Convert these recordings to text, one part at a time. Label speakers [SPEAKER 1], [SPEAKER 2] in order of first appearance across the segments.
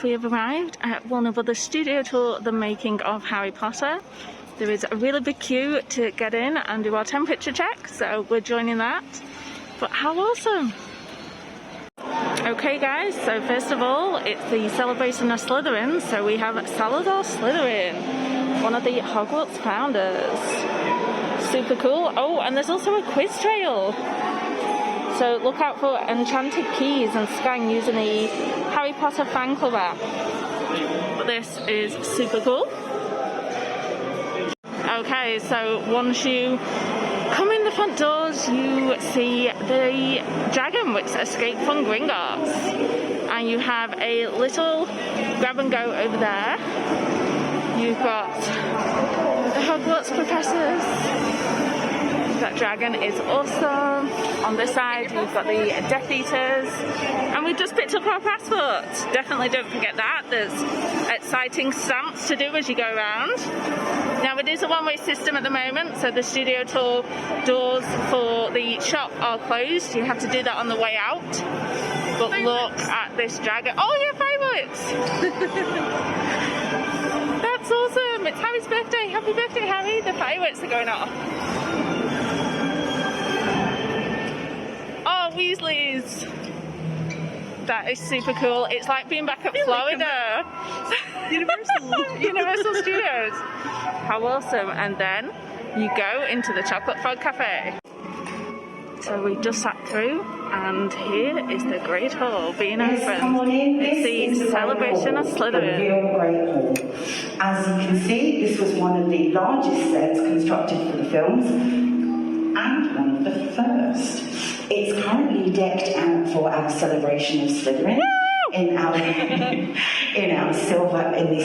[SPEAKER 1] we have arrived at one of the studio tour, the making of Harry Potter. There is a really big queue to get in and do our temperature check, so we're joining that. But how awesome! Okay guys, so first of all, it's the celebration of Slytherin, so we have Salazar Slytherin, one of the Hogwarts founders. Super cool. Oh, and there's also a quiz trail. So look out for enchanted keys and scan using the Harry Potter fan club app. This is super cool. Okay, so once you come in the front doors, you see the dragon which escaped from Gringotts. And you have a little grab and go over there. You've got the Hogwarts professors. That dragon is awesome. On this side you've got the Death Eaters, and we just picked up our passports. Definitely don't forget that. There's exciting stamps to do as you go around. Now it is a one-way system at the moment, so the studio tour doors for the shop are closed. You have to do that on the way out. But look at this dragon. Oh yeah, fireworks! That's awesome. It's Harry's birthday. Happy birthday, Harry. The fireworks are going off. Weasleys. That is super cool. It's like being back at Florida. Universal Studios. How awesome. And then you go into the Chocolate Frog Cafe. So we just sat through, and here is the Great Hall being opened. It's the celebration of Slytherin.
[SPEAKER 2] Great Hall. As you can see, this was one of the largest sets constructed for the films, and one of the first. It's currently decked out for our celebration of Slytherin in the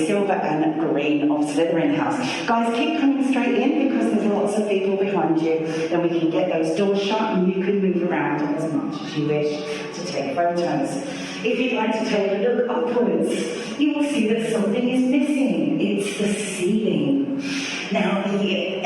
[SPEAKER 2] silver and green of Slytherin House. Guys, keep coming straight in because there's lots of people behind you. Then we can get those doors shut and you can move around as much as you wish to take photos. If you'd like to take a look upwards, you will see that something is missing. It's the ceiling. Now, the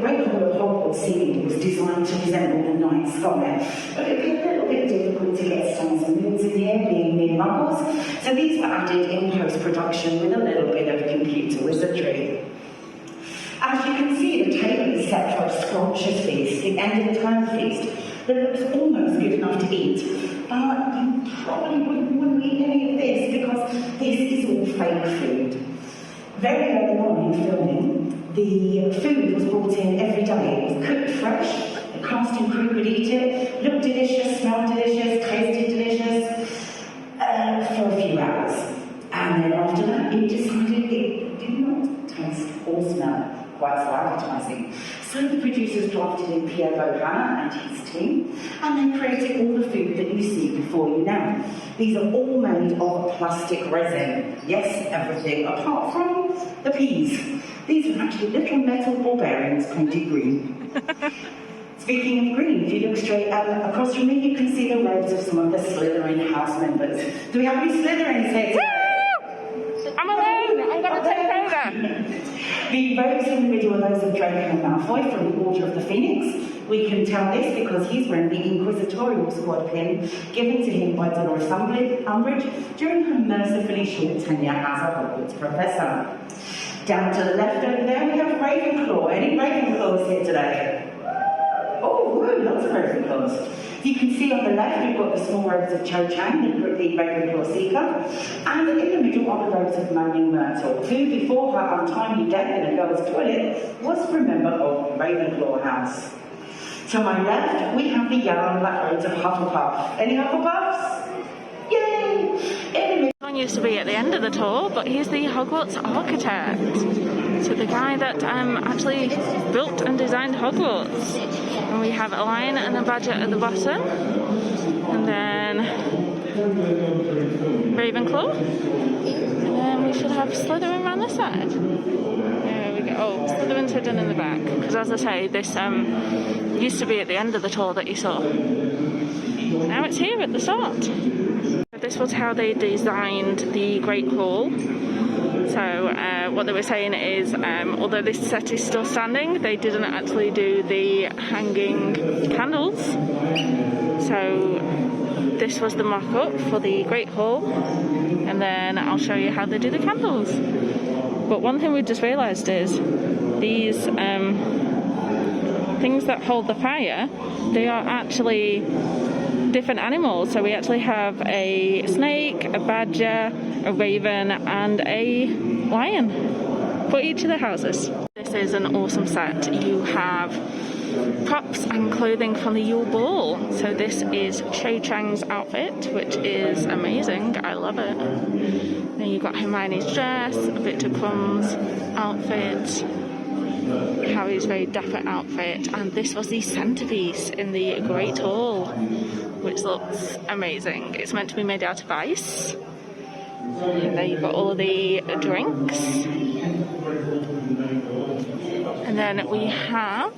[SPEAKER 2] Great Hall of Hogwarts ceiling was designed to resemble the night sky, but it would be a little bit difficult to get stars and moons in here, being mere muggles, so these were added in post-production with a little bit of computer wizardry. As you can see, the table is set for a scrumptious feast, the end-of-time feast, that looks almost good enough to eat, but you probably wouldn't eat any of this because this is all fake food. Very early on in filming, the food was brought in every day. It was cooked fresh, the cast and crew would eat it, looked delicious, smelled delicious, tasted delicious, for a few hours. And then after that, it decided it did not taste or smell quite so appetizing. So the producers drafted in Pierre Bohanna and his team, and they created all the food that you see before you now. These are all made of plastic resin. Yes, everything apart from the peas. These are actually little metal ball bearings painted green. Speaking of green, if you look straight across from me, you can see the robes of some of the Slytherin house members. Do we have any Slytherins here today?
[SPEAKER 1] I'm alone! I'm going to take over!
[SPEAKER 2] The robes in the middle are those of Draco Malfoy from the Order of the Phoenix. We can tell this because he's wearing the Inquisitorial Squad pin given to him by Dolores Umbridge during her mercifully short tenure as a Hogwarts professor. Down to the left over there we have Ravenclaw. Any Ravenclaws here today? Oh, woo, lots of Ravenclaws. You can see on the left we've got the small robes of Cho Chang, the Ravenclaw Seeker, and in the middle are the robes of Moaning Myrtle, who before her untimely death in a girl's toilet was a member of Ravenclaw House. To my left we have the yellow and black robes of Hufflepuff. Any Hufflepuffs? Yay!
[SPEAKER 1] One used to be at the end of the tour, but he's the Hogwarts architect. So the guy that actually built and designed Hogwarts. And we have a lion and a badger at the bottom. And then Ravenclaw. And then we should have Slytherin around this side. There we go. Oh, Slytherin's hidden in the back. Because as I say, this used to be at the end of the tour that you saw. Now it's here at the start. This was how they designed the Great Hall. So what they were saying is, although this set is still standing, they didn't actually do the hanging candles. So this was the mock-up for the Great Hall, and then I'll show you how they do the candles. But one thing we just realised is these things that hold the fire, they are actually different animals. So we actually have a snake, a badger, a raven and a lion for each of the houses. This is an awesome set. You have props and clothing from the Yule Ball. So this is Cho Chang's outfit, which is amazing. I love it. Then you've got Hermione's dress, Victor Crumb's outfit, Harry's very dapper outfit, and this was the centerpiece in the Great Hall, which looks amazing. It's meant to be made out of ice. And there you've got all of the drinks. And then we have, I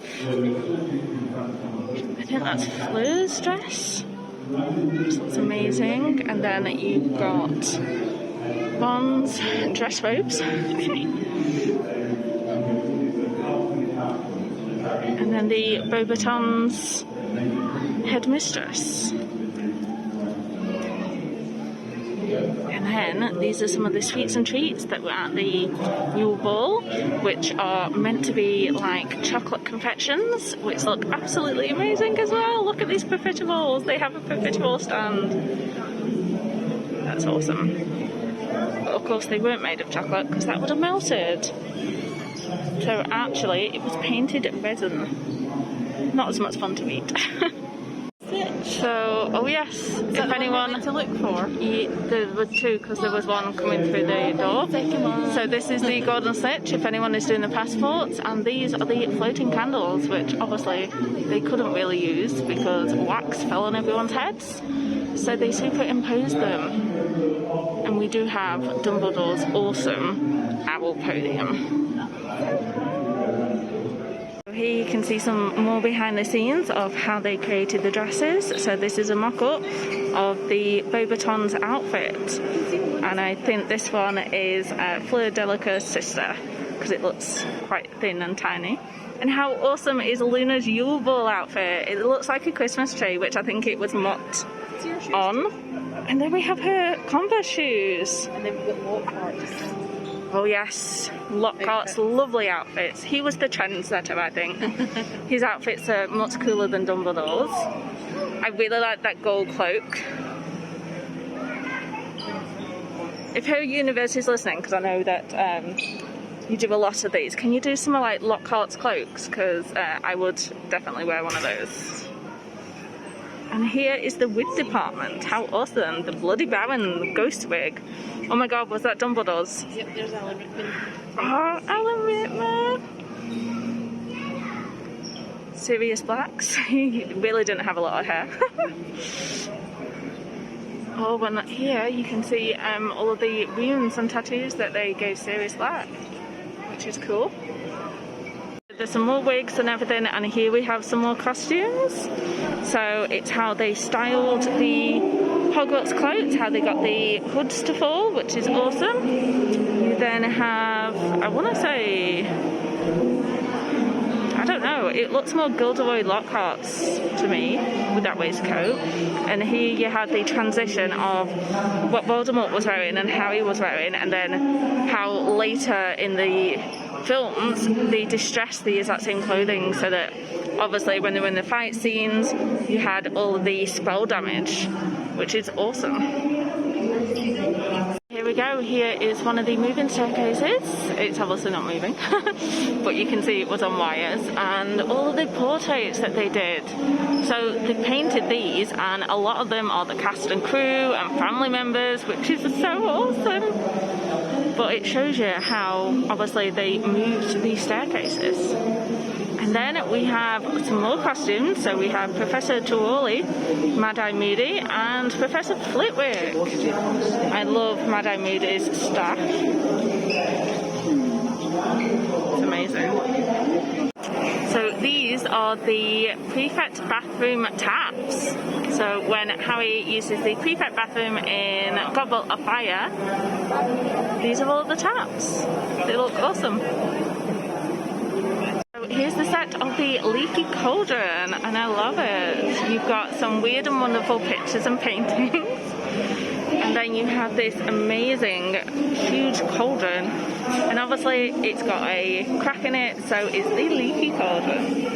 [SPEAKER 1] think that's Fleur's dress, which looks amazing. And then you've got Ron's dress robes. And then the Beauxbatons headmistress. And then these are some of the sweets and treats that were at the Yule Ball, which are meant to be like chocolate confections, which look absolutely amazing as well. Look at these profiteroles. They have a profiterole stand. That's awesome. But of course they weren't made of chocolate because that would have melted. So actually it was painted resin. Not as much fun to eat. So, oh yes, if anyone
[SPEAKER 3] to look for,
[SPEAKER 1] there was two because there was one coming through the door. So this is the golden snitch if anyone is doing the passports, and these are the floating candles, which obviously they couldn't really use because wax fell on everyone's heads, so they superimposed them. And we do have Dumbledore's awesome owl podium. Here you can see some more behind the scenes of how they created the dresses. So this is a mock-up of the Beauxbatons outfit, and I think this one is Fleur Delacour's sister because it looks quite thin and tiny. And how awesome is Luna's Yule Ball outfit? It looks like a Christmas tree, which I think it was mocked on. And then we have her Converse shoes.
[SPEAKER 3] And then we've got Lockhart's.
[SPEAKER 1] Oh yes, Lockhart's lovely outfits. He was the trendsetter, I think. His outfits are much cooler than Dumbledore's. I really like that gold cloak. If her university's listening, because I know that you do a lot of these, can you do some like Lockhart's cloaks? Because I would definitely wear one of those. And here is the wig department. How awesome! The Bloody Baron ghost wig. Oh my god, was that Dumbledore's?
[SPEAKER 3] Yep, there's Alan Rickman.
[SPEAKER 1] Oh, Alan Rickman! Sirius Blacks. He really didn't have a lot of hair. Oh, and here you can see all of the runes and tattoos that they gave Sirius Black, which is cool. There's some more wigs and everything, and here we have some more costumes. So it's how they styled the Hogwarts cloaks, how they got the hoods to fall, which is awesome. You then have, I want to say, I don't know, it looks more Gilderoy Lockhart's to me with that waistcoat. And here you have the transition of what Voldemort was wearing and Harry was wearing, and then how later in the films they distressed the exact same clothing so that obviously when they were in the fight scenes you had all of the spell damage, which is awesome. Here we go, here is one of the moving staircases. It's obviously not moving but you can see it was on wires, and all of the portraits that they did. So they painted these, and a lot of them are the cast and crew and family members, which is so awesome. But it shows you how obviously they moved these staircases. And then we have some more costumes. So we have Professor Trelawney, Mad-Eye Moody, and Professor Flitwick. I love Mad-Eye Moody's staff. It's amazing. So these are the prefect bathroom taps. So when Harry uses the prefect bathroom in Goblet of Fire, these are all the taps. They look awesome. So here's the set of the Leaky Cauldron, and I love it. You've got some weird and wonderful pictures and paintings, and then you have this amazing huge cauldron, and obviously it's got a crack in it, so it's the Leaky Cauldron.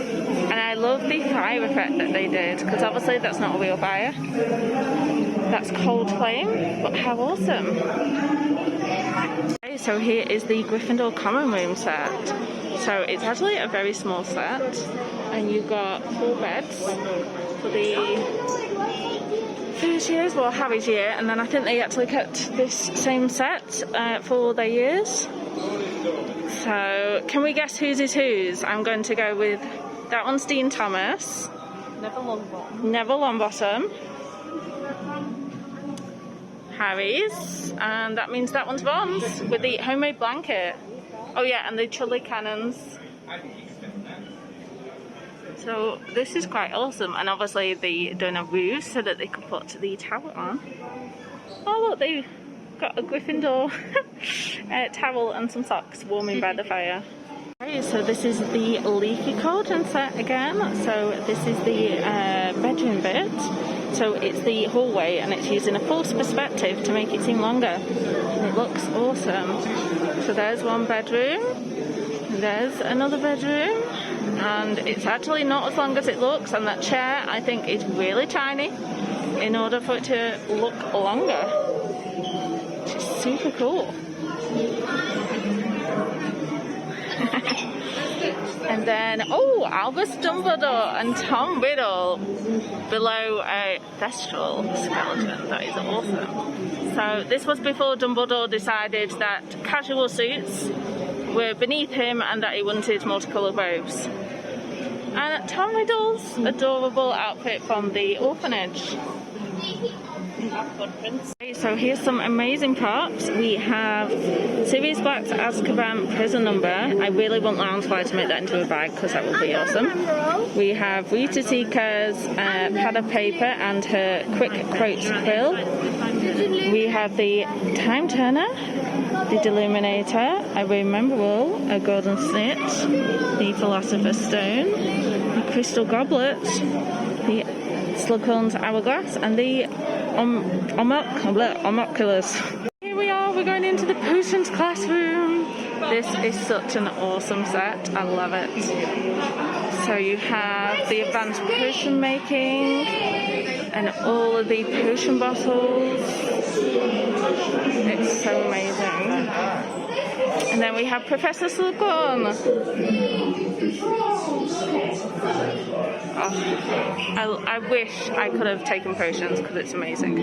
[SPEAKER 1] And I love the fire effect that they did, because obviously that's not a real fire, that's cold flame, but how awesome. Okay, so here is the Gryffindor common room set. So it's actually a very small set, and you've got 4 beds for the first years, well, Harry's year, and then I think they actually kept this same set for their years. So can we guess whose is whose? I'm going to go with that one's Dean Thomas.
[SPEAKER 3] Neville Longbottom.
[SPEAKER 1] Neville Longbottom. Harry's, and that means that one's Ron's with the homemade blanket. Oh yeah, and the chili cannons. So this is quite awesome, and obviously they done a roof so that they could put the towel on. Oh look, they got a Gryffindor towel and some socks warming by the fire. Okay, so this is the Leaky Cauldron set again. So this is the bedroom bit. So it's the hallway, and it's using a false perspective to make it seem longer. And it looks awesome. So there's one bedroom, there's another bedroom, and it's actually not as long as it looks, and that chair I think is really tiny in order for it to look longer. Which is super cool. And then, oh, Albus Dumbledore and Tom Riddle below a Thestral skeleton. That is awesome. So this was before Dumbledore decided that casual suits were beneath him and that he wanted multicolored robes. And Tom Riddle's adorable outfit from the orphanage. Okay, so here's some amazing props. We have Sirius Black's Azkaban prison number. I really want Loungefly to make that into a bag because that would be awesome. We have Rita Seeker's pad of paper and her quick quotes quill. We have the Time Turner, the Deluminator, a Rememberable, a Golden Snitch, the Philosopher's Stone, the Crystal Goblet, the Slughorn's Hourglass, and the Homunculus. Here we are, we're going into the potions classroom. This is such an awesome set, I love it. So you have the advanced potion making and all of the potion bottles. It's so amazing. And then we have Professor Slughorn. Oh, I wish I could have taken potions because it's amazing.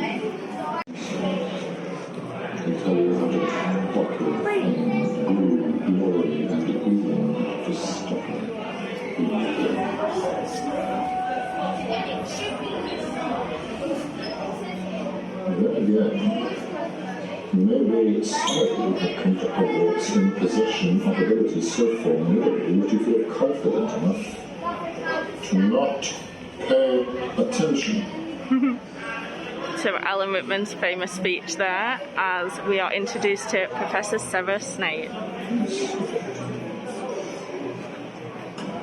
[SPEAKER 4] Maybe slightly have its imposition of abilities so formidable that you feel confident enough to not pay attention.
[SPEAKER 1] So Alan Rickman's famous speech there as we are introduced to Professor Severus Snape.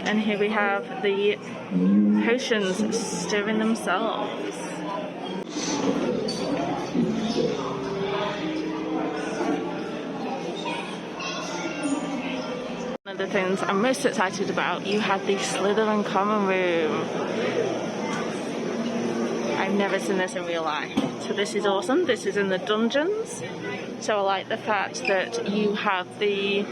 [SPEAKER 1] And here we have the potions stirring themselves. One of the things I'm most excited about, you have the Slytherin common room. I've never seen this in real life. So this is awesome. This is in the dungeons. So I like the fact that you have the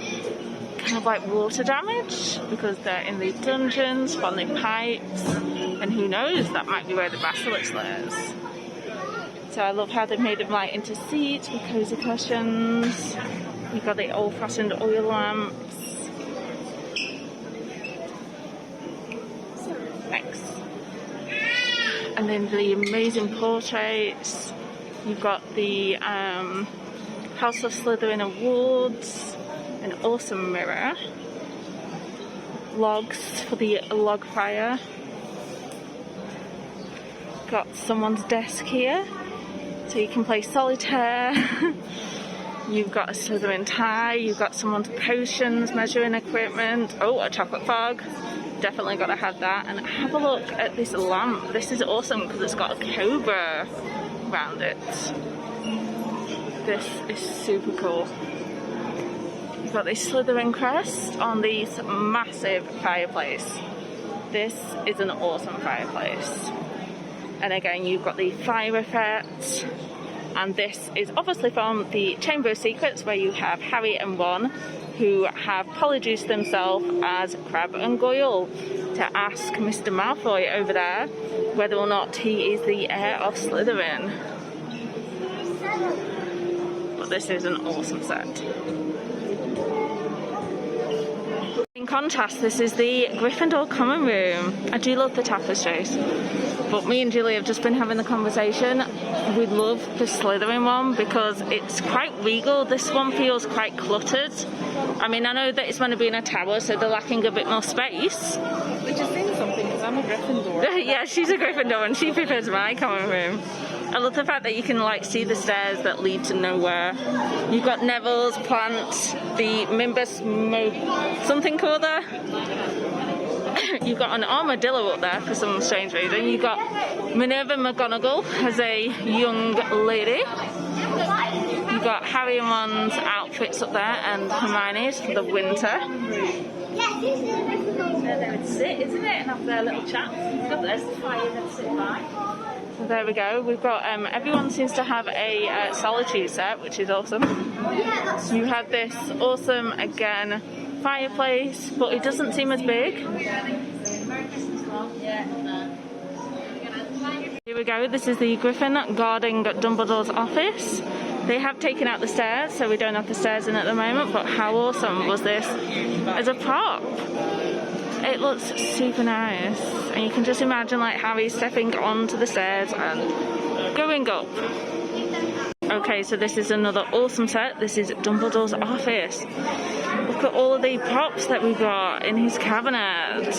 [SPEAKER 1] kind of like water damage because they're in the dungeons from the pipes. And who knows, that might be where the basilisk lives. So I love how they've made them like into seats with cozy cushions. You've got the old-fashioned oil lamps. Thanks. And then the amazing portraits. You've got the House of Slytherin awards, an awesome mirror, logs for the log fire. Got someone's desk here, so you can play solitaire. You've got a Slytherin tie, you've got someone's potions, measuring equipment. Oh, a chocolate fog. Definitely got to have that. And have a look at this lamp. This is awesome because it's got a cobra around it. This is super cool. You've got this Slytherin crest on this massive fireplace. This is an awesome fireplace. And again, you've got the fire effect. And this is obviously from the Chamber of Secrets, where you have Harry and Ron, who have polyjuiced themselves as Crabbe and Goyle to ask Mr. Malfoy over there whether or not he is the heir of Slytherin. But this is an awesome set. In contrast, this is the Gryffindor common room. I do love the tapestries, but me and Julie have just been having the conversation. We love the Slytherin one because it's quite regal. This one feels quite cluttered. I mean, I know that it's meant to be in a tower, so they're lacking a bit more space.
[SPEAKER 3] Which is saying something, because I'm a Gryffindor.
[SPEAKER 1] Yeah, she's a Gryffindor and she prefers my common room. I love the fact that you can like see the stairs that lead to nowhere. You've got Neville's plant, the Mimbus something called there. You've got an armadillo up there for some strange reason. You've got Minerva McGonagall as a young lady. You've got Harry and Ron's outfits up there and Hermione's for the winter. There would sit, isn't it, and have their little chats. There's the fire that sit by. So there we go. We've got everyone seems to have a solitude set, which is awesome. You have this awesome again fireplace, but it doesn't seem as big. Here we go. This is the Griffin guarding Dumbledore's office. They have taken out the stairs, so we don't have the stairs in at the moment, but how awesome was this as a prop? It looks super nice, and you can just imagine like Harry stepping onto the stairs and going up. Okay, so this is another awesome set. This is Dumbledore's office. Look at all of the props that we've got in his cabinet.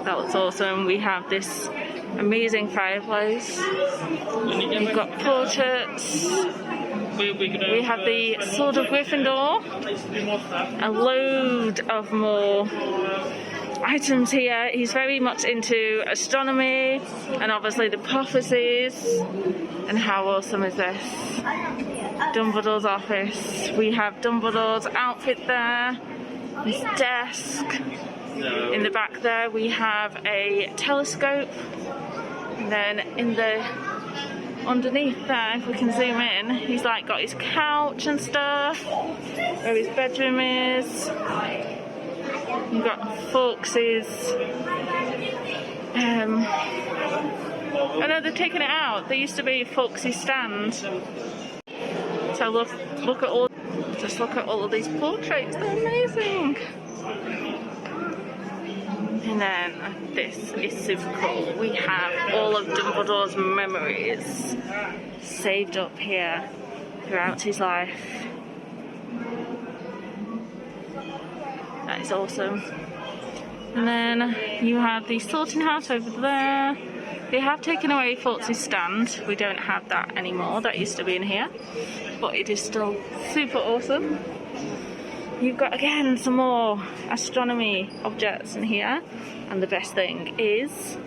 [SPEAKER 1] That looks awesome. We have this amazing fireplace. We've got portraits. We have the Sword of Gryffindor. A load of more items here. He's very much into astronomy and obviously the prophecies. And how awesome is this? Dumbledore's office. We have Dumbledore's outfit there, his desk. In the back there we have a telescope. And then in the underneath there, if we can zoom in, he's like got his couch and stuff, where his bedroom is. You've got Fawkes's. Oh no, they've taken it out. There used to be Fawkes's stand. So look at all. Just look at all of these portraits. They're amazing. And then this is super cool. We have all of Dumbledore's memories saved up here throughout his life. That is awesome. And then you have the sorting house over there. They have taken away Fawkes's stand. We don't have that anymore. That used to be in here. But it is still super awesome. You've got, again, some more astronomy objects in here. And the best thing is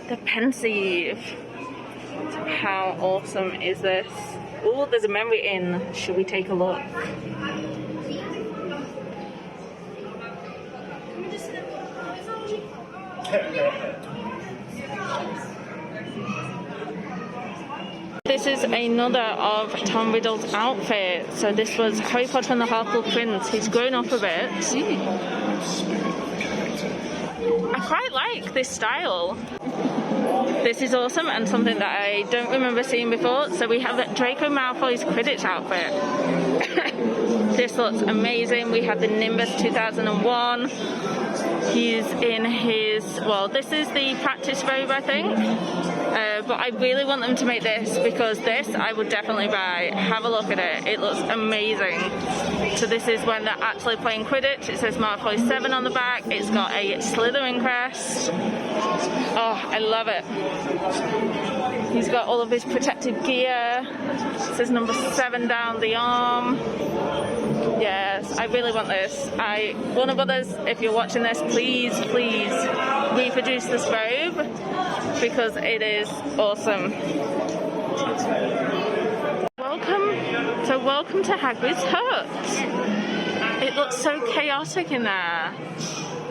[SPEAKER 1] the pensieve. So how awesome is this? Oh, there's a memory in. Should we take a look? This is another of Tom Riddle's outfit. So this was Harry Potter and the Half-Blood Prince. He's grown up a bit. I quite like this style. This is awesome and something that I don't remember seeing before. So we have Draco Malfoy's Quidditch outfit. This looks amazing. We have the Nimbus 2001. He's in his, well, this is the practice robe, I think. But I really want them to make this, because this I would definitely buy. Have a look at it. It looks amazing. So this is when they're actually playing Quidditch. It says Malfoy 7 on the back. It's got a Slytherin crest. Oh, I love it. He's got all of his protective gear. It says number 7 down the arm. Yes, I really want this. Warner Brothers, if you're watching this, please reproduce this robe, because it is awesome. Welcome to Hagrid's hut. It looks so chaotic in there.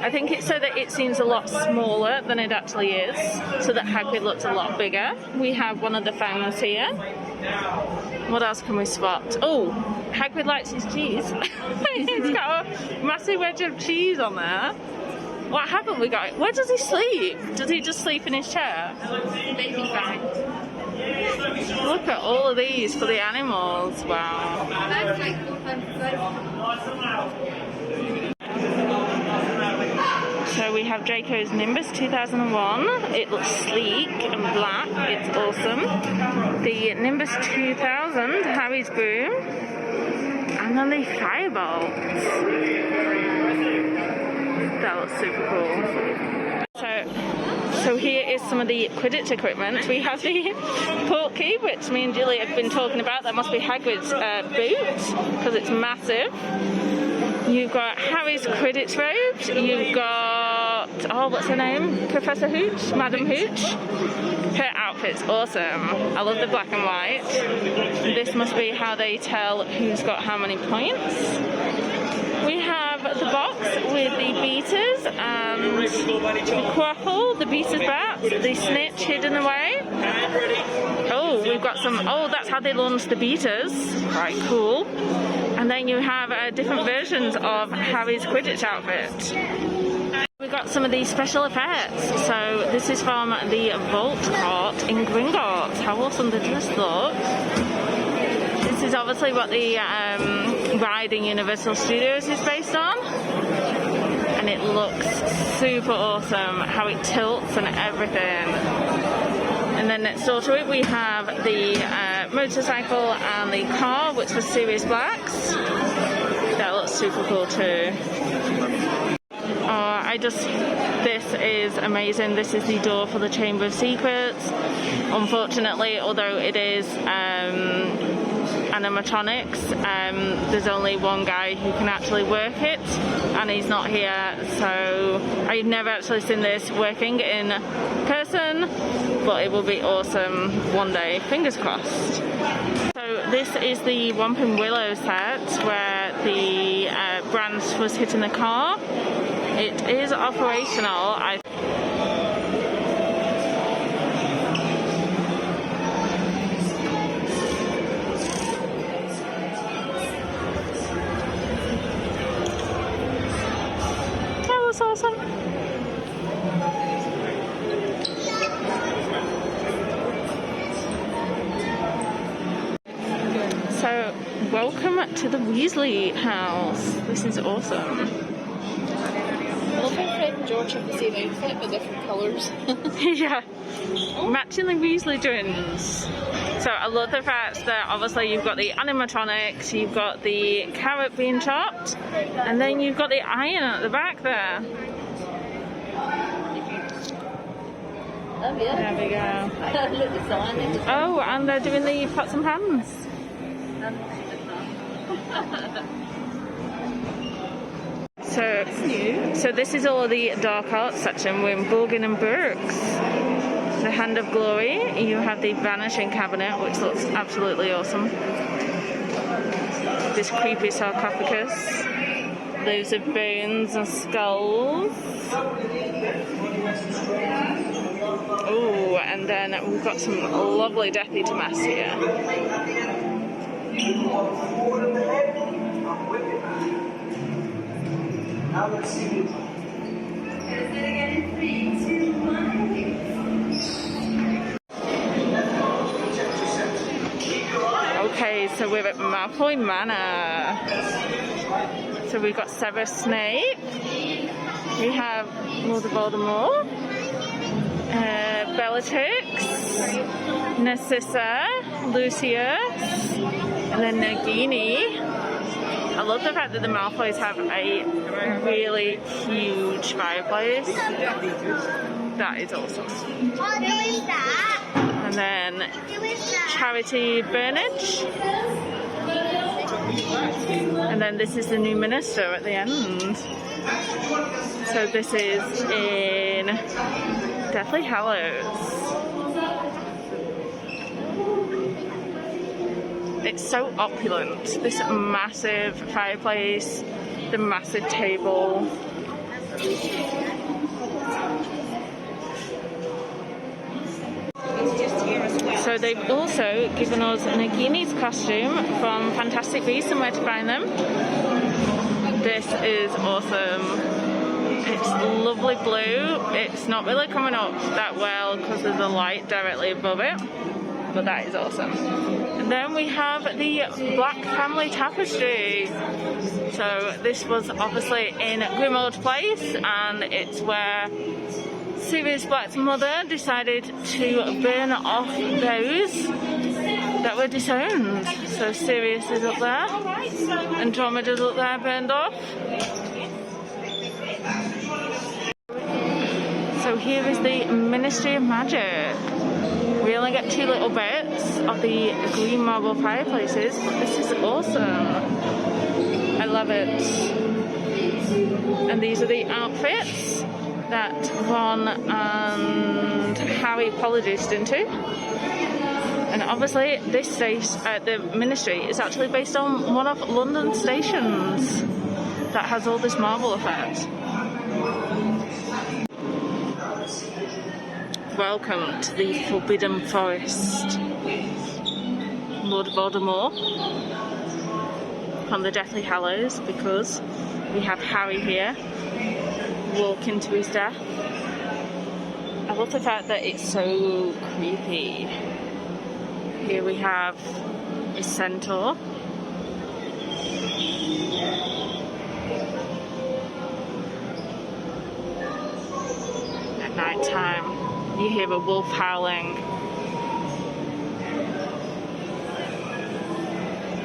[SPEAKER 1] I think it's so that it seems a lot smaller than it actually is, so that Hagrid looks a lot bigger. We have one of the fountains here. What else can we spot? Oh, Hagrid likes his cheese. He's got a massive wedge of cheese on there. What haven't we got? Where does he sleep? Does he just sleep in his chair?
[SPEAKER 3] Maybe fine.
[SPEAKER 1] Look at all of these for the animals. Wow. So we have Draco's Nimbus 2001. It looks sleek and black. It's awesome. The Nimbus 2000, Harry's broom. And then the firebolts. That looks super cool. So here is some of the Quidditch equipment. We have the Portkey, which me and Julie have been talking about. That must be Hagrid's boot, because it's massive. You've got Harry's Quidditch robes. You've got, what's her name? Professor Hooch? Madam Hooch? Her outfit's awesome. I love the black and white. This must be how they tell who's got how many points. We have the box with the beaters and the quaffle, the beaters bats, the snitch hidden away. Oh, we've got some, that's how they launch the beaters. Right, cool. And then you have different versions of Harry's Quidditch outfit. We've got some of these special effects. So this is from the Vault Court in Gringotts. How awesome did this look? This is obviously what the ride in Universal Studios is based on. And it looks super awesome, how it tilts and everything. And then next door to it we have the motorcycle and the car, which was Sirius Black's. That looks super cool too. This is amazing. This is the door for the Chamber of Secrets. Unfortunately, although it is animatronics, there's only one guy who can actually work it, and he's not here, so I've never actually seen this working in person, but it will be awesome one day, fingers crossed. So this is the Whomping Willow set where the branch was hitting the car. It is operational. That was awesome. So, welcome to the Weasley house. This is awesome.
[SPEAKER 3] I love how Fred and George have the same outfit but different colours.
[SPEAKER 1] Yeah, matching the Weasley twins. So I love the fact that obviously you've got the animatronics, you've got the carrot being chopped, and then you've got the iron at the back there.
[SPEAKER 3] Oh yeah.
[SPEAKER 1] There we go.
[SPEAKER 3] Look, the sign.
[SPEAKER 1] Oh, and they're doing the pots and pans. So this is all of the dark arts section. We're in Borgin and Burke's. The Hand of Glory. You have the Vanishing Cabinet, which looks absolutely awesome. This creepy sarcophagus. Loads of bones and skulls. Oh, and then we've got some lovely Death Eater masks here.
[SPEAKER 5] Now let's see.
[SPEAKER 1] Okay, so we're at Malfoy Manor. So we've got Severus Snape. We have Lord Voldemort. Bellatrix, Narcissa, Lucius, and then Nagini. I love the fact that the Malfoys have a really huge fireplace. That is awesome. And then Charity Burnage. And then this is the new minister at the end. So this is in Deathly Hallows. It's so opulent. This massive fireplace, the massive table. So they've also given us Nagini's costume from Fantastic Beasts and Where to Find Them. This is awesome. It's lovely blue. It's not really coming up that well because there's a light directly above it, but that is awesome. And then we have the Black Family Tapestry. So this was obviously in Grimmauld Place, and it's where Sirius Black's mother decided to burn off those that were disowned. So Sirius is up there, Andromeda's up there burned off. So here is the Ministry of Magic. We only get 2 little bits of the green marble fireplaces, but this is awesome. I love it. And these are the outfits that Ron and Harry polygist into. And obviously this the Ministry is actually based on one of London's stations that has all this marble effect. Welcome to the Forbidden Forest. Lord Voldemort from the Deathly Hallows, because we have Harry here walking to his death. I love the fact that it's so creepy. Here we have a centaur. At night time, you hear a wolf howling.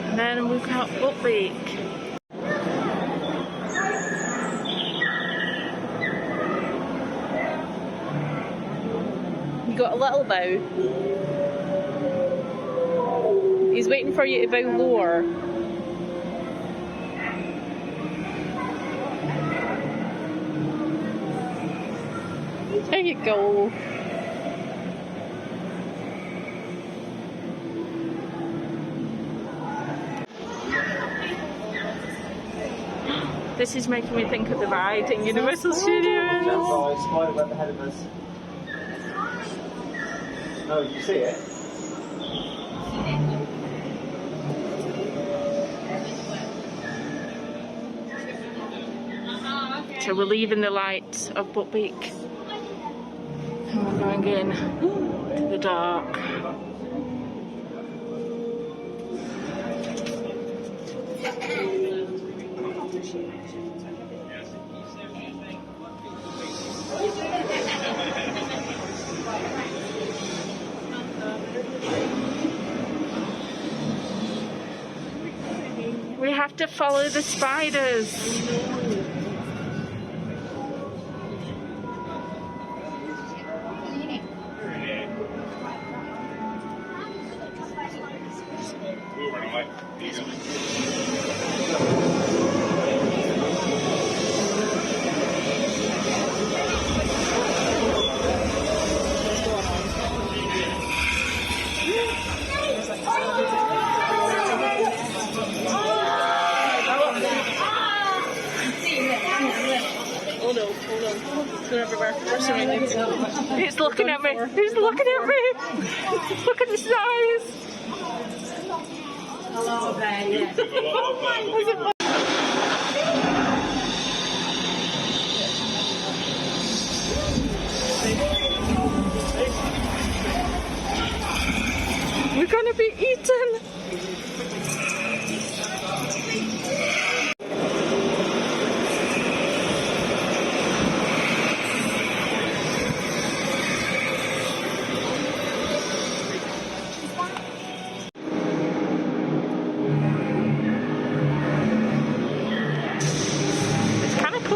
[SPEAKER 1] And then we've got Buckbeak. You got a little bow. He's waiting for you to bow lower. There you go. This is making me think of the ride in Universal Studios.
[SPEAKER 5] Spider web ahead of us. No, you see it?
[SPEAKER 1] So we're leaving the light of Buckbeak and we're going in to the dark. We have to follow the spiders. It's looking at me. He's looking at me. Look at his eyes. Hello, baby. We're gonna be eaten.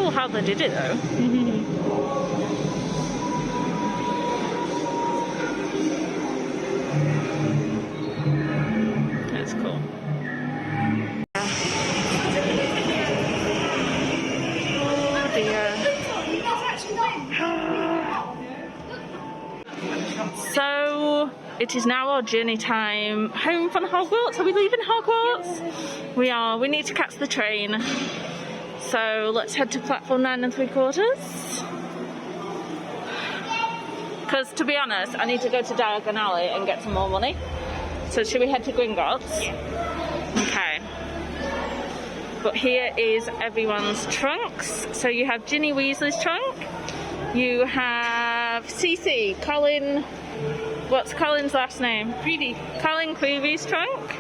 [SPEAKER 1] cool how they did it though. That's cool. Oh dear. So it is now our journey time home from Hogwarts. Are we leaving Hogwarts? We are. We need to catch the train. So let's head to platform 9 3/4. Because to be honest, I need to go to Diagon Alley and get some more money. So should we head to Gringotts? Okay. But here is everyone's trunks. So you have Ginny Weasley's trunk. You have Cece, Colin. What's Colin's last name? Creevy. Colin Creevy's trunk.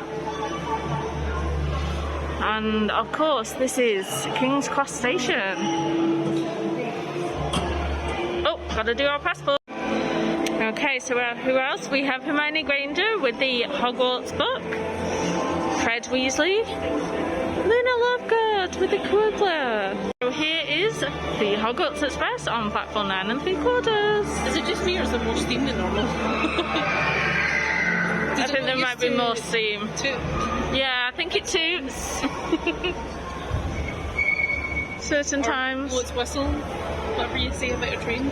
[SPEAKER 1] And of course, this is King's Cross Station. Oh, gotta do our passport. Okay, so who else? We have Hermione Granger with the Hogwarts book. Fred Weasley. Luna Lovegood with the Quibbler. So here is the Hogwarts Express on platform 9 3/4.
[SPEAKER 3] Is it just me or is there more steam than normal?
[SPEAKER 1] I think there might be more steam. Yeah, I think it toots. Certain times.
[SPEAKER 3] Will it whistle? Whatever you say about a train.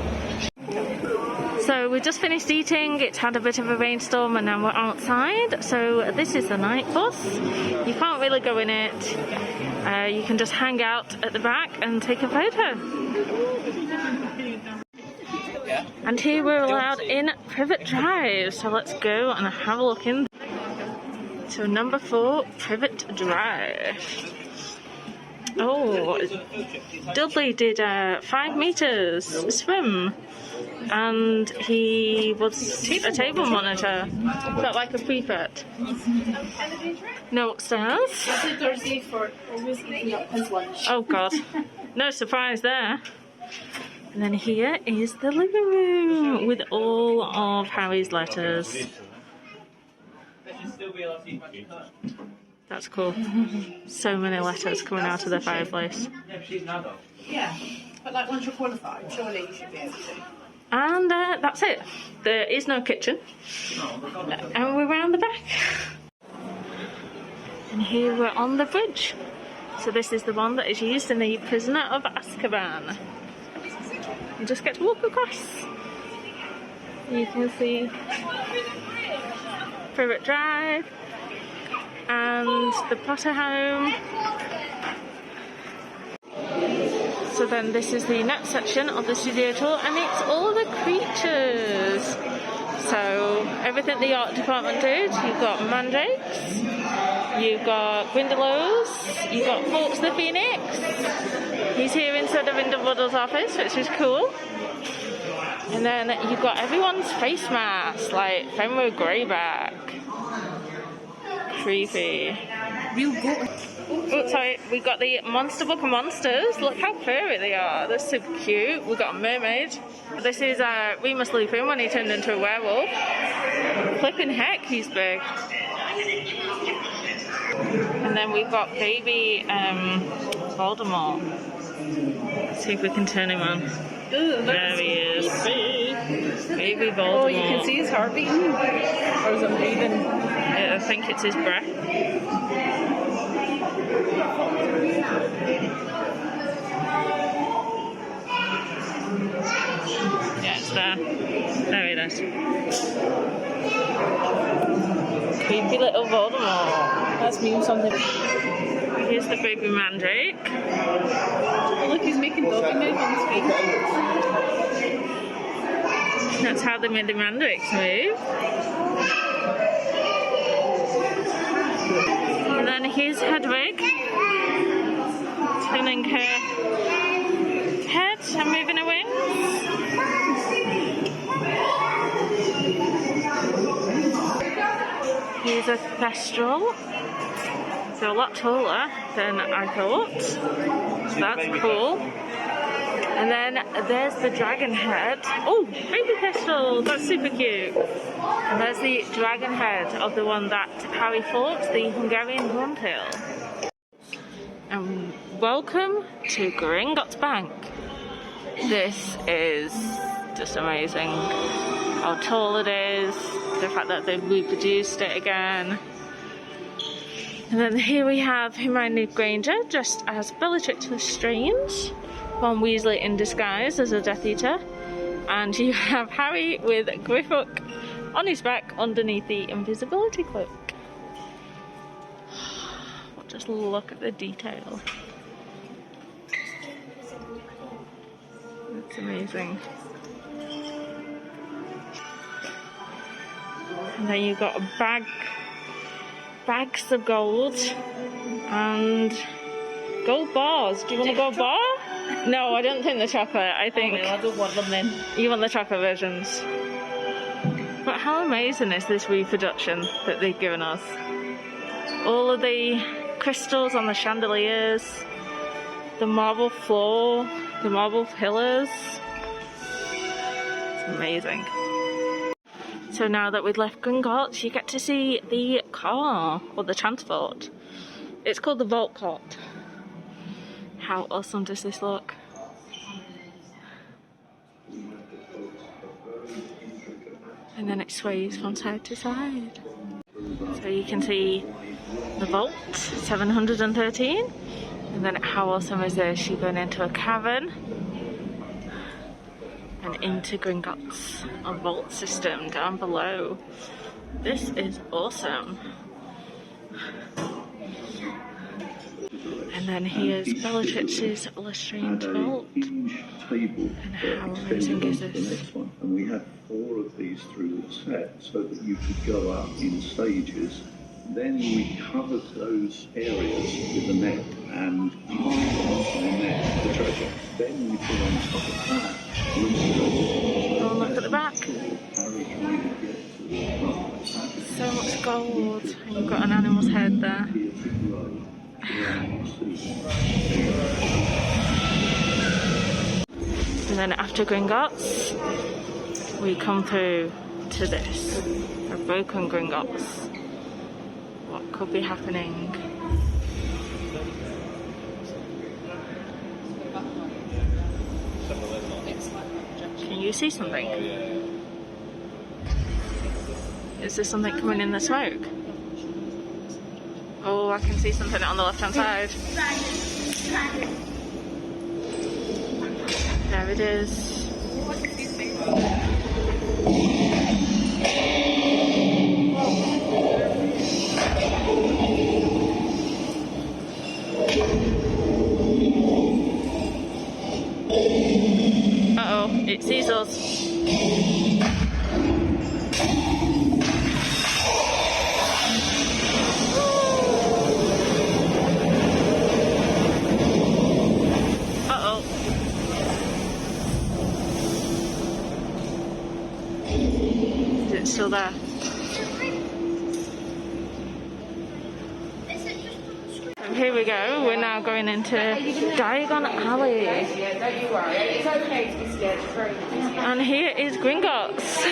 [SPEAKER 1] So we just finished eating, it's had a bit of a rainstorm and now we're outside. So this is the night bus. You can't really go in it. You can just hang out at the back and take a photo. And here we're allowed in Privet Drive. So let's go and have a look in. So number 4, Privet Drive. Oh, Dudley did 5 meters swim. And he was a table monitor. Felt like a prefect. No upstairs.
[SPEAKER 3] Thursday for always eating up his lunch.
[SPEAKER 1] Oh god. No surprise there. And then here is the living room with all of Harry's letters. That's cool. So many letters coming out of the fireplace.
[SPEAKER 3] Yeah, but like once you're qualified, surely you should be able to.
[SPEAKER 1] And that's it. There is no kitchen. And we're round the back. And here we're on the bridge. So this is the one that is used in the Prisoner of Azkaban. You just get to walk across. You can see Privet Drive and the Potter home. So then this is the next section of the studio tour and it's all the creatures. So everything the art department did, you've got mandrakes, you've got Grindylows, you've got Fawkes the Phoenix. He's here instead of in Dumbledore's office, which is cool. And then you've got everyone's face mask, like Fenrir Greyback. Creepy. Real good. Oh, sorry, we got the Monster Book of Monsters. Look how furry they are. They're super cute. We've got a mermaid. This is Remus Lupin when he turned into a werewolf. Flipping heck, he's big. And then we've got baby Voldemort. Let's see if we can turn him on.
[SPEAKER 3] Ooh,
[SPEAKER 1] there he is. Baby Voldemort.
[SPEAKER 3] Oh, you can see his heart beating. Or is it breathing?
[SPEAKER 1] I think it's his breath. Yeah, it's there. There it is. Creepy little Voldemort.
[SPEAKER 3] That's me or something.
[SPEAKER 1] Here's the baby mandrake.
[SPEAKER 3] Oh, look, he's making doggy move on the screen.
[SPEAKER 1] That's how they made the mandrakes move. And then here's Hedwig. Turning her head and moving her wings. Here's a Thestral. So a lot taller than I thought. So that's cool. And then there's the dragon head. Oh, baby Thestral, that's super cute. And there's the dragon head of the one that Harry fought, the Hungarian Horntail. And welcome to Gringotts Bank. This is just amazing. How tall it is, the fact that they've reproduced it again. And then here we have Hermione Granger dressed as Bellatrix Lestrange, Ron Weasley in disguise as a Death Eater, and you have Harry with Griffook on his back underneath the invisibility cloak. Just look at the detail. It's amazing. And then you've got bags of gold and gold bars. Do you want a gold bar? No, I don't think the chocolate. I think
[SPEAKER 3] I don't want them then.
[SPEAKER 1] you want the chocolate versions. But how amazing is this reproduction that they've given us? All of the crystals on the chandeliers, the marble floor, the marble pillars. It's amazing. So now that we've left Gringotts, you get to see the car, or the transport. It's called the Vault Cart. How awesome does this look? And then it sways from side to side. So you can see the vault, 713. And then how awesome is this? You're going into a cavern and into Gringotts, a vault system down below. This is awesome. And then here's Bellatrix's Lestrange vault. And how amazing is this?
[SPEAKER 6] And we had 4 of these through the set so that you could go up in stages. Then we covered those areas with a net and you put onto the net the treasure. Then we put on top of that.
[SPEAKER 1] Oh, look at the back. So much gold. And you've got an animal's head there. And then after Gringotts, we come through to this, a broken Gringotts. What could be happening? Can you see something? Is there something coming in the smoke? Oh, I can see something on the left-hand side. There it is. Uh-oh, it sees us. Still there. So here we go. We're now going into Diagon Alley.
[SPEAKER 7] Yeah, don't you worry. It's okay to be scared. It's very easy.
[SPEAKER 1] And here is Gringotts.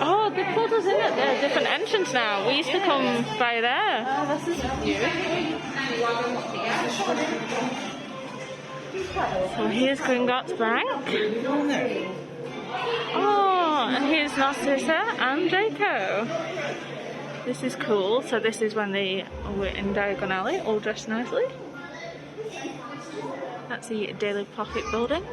[SPEAKER 1] Oh, they pulled us in at a different entrance now. We used to come by there.
[SPEAKER 3] Oh, this is new.
[SPEAKER 1] So here's Gringotts Bank. Oh, and here's Narcissa and Draco. This is cool. So this is when they were in Diagon Alley, all dressed nicely. That's the Daily Prophet building.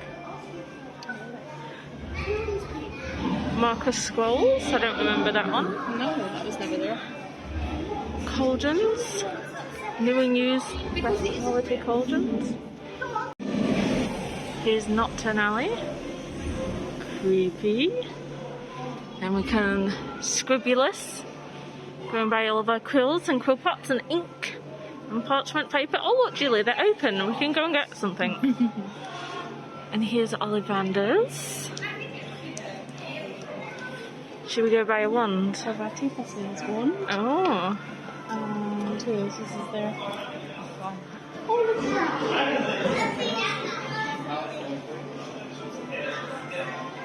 [SPEAKER 1] Marcus Scrolls, I don't remember that one.
[SPEAKER 3] No, that was never there.
[SPEAKER 1] Cauldrons. New and used best quality cauldrons. Here's Nocturne Alley. Creepy. Then we can Scribulous. Go and buy all of our quills and quill pots and ink and parchment paper. Oh look, Julie, they're open. We can go and get something. And here's Ollivander's. Should we go buy a wand?
[SPEAKER 3] So our tea is one.
[SPEAKER 1] Oh.
[SPEAKER 3] And who else is there?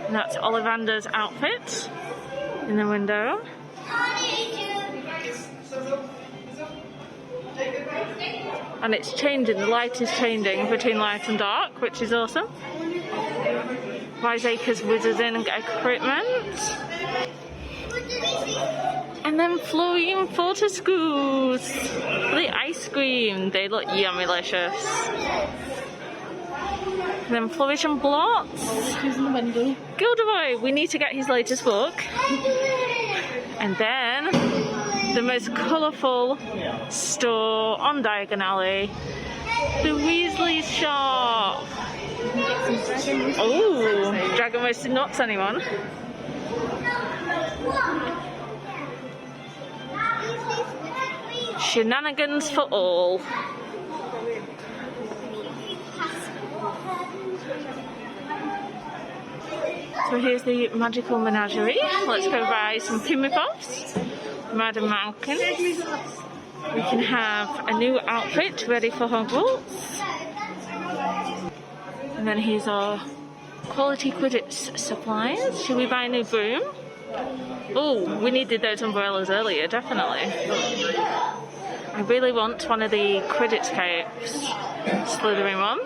[SPEAKER 1] And that's Ollivander's outfit in the window. And it's changing, the light is changing between light and dark, which is awesome. Wiseacre's Wizarding equipment. And then Florian Photo Schools. The ice cream, they look yummy-licious. And then Flourish and Blots.
[SPEAKER 3] Who's in the window?
[SPEAKER 1] Gilderoy, we need to get his latest book. And then the most colourful store on Diagon Alley, the Weasley shop. Oh, Dragon Roasted Nuts, anyone? Shenanigans for all. So here's the magical menagerie. Let's go buy some Puma Puffs, Madam Malkin. We can have a new outfit ready for Hogwarts. And then here's our quality Quidditch supplies. Should we buy a new broom? Oh, we needed those umbrellas earlier, definitely. I really want one of the Quidditch capes, Slytherin one.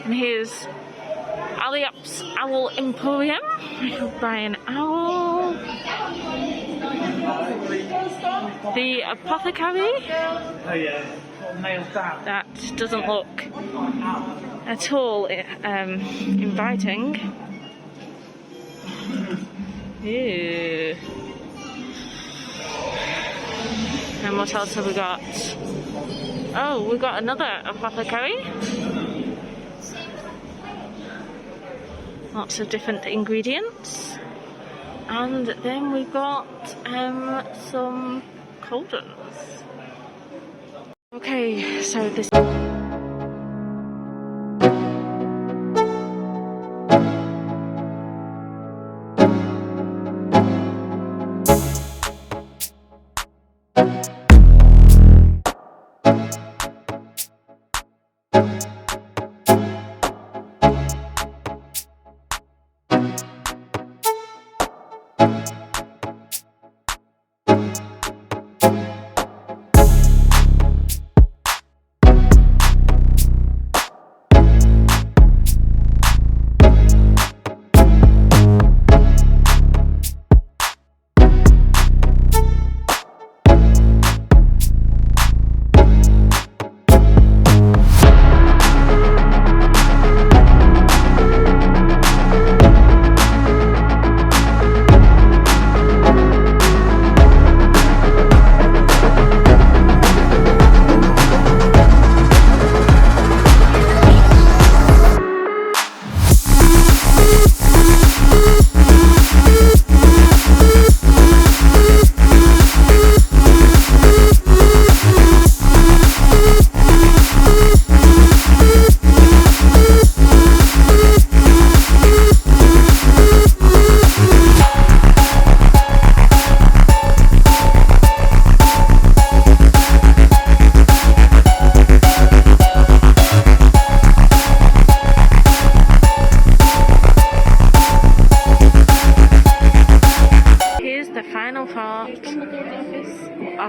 [SPEAKER 1] And here's Aliap's Owl Emporium. We can buy an owl. The Apothecary.
[SPEAKER 5] Oh yeah, nailed down.
[SPEAKER 1] That doesn't look at all inviting. Ew. And what else have we got? Oh, we got another apothecary. Lots of different ingredients. And then we've got some cauldrons. Okay, so this...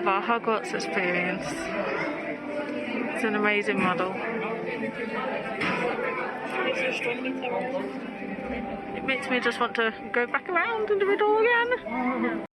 [SPEAKER 1] of our Hogwarts experience. It's an amazing model. It makes me just want to go back around and do it all again.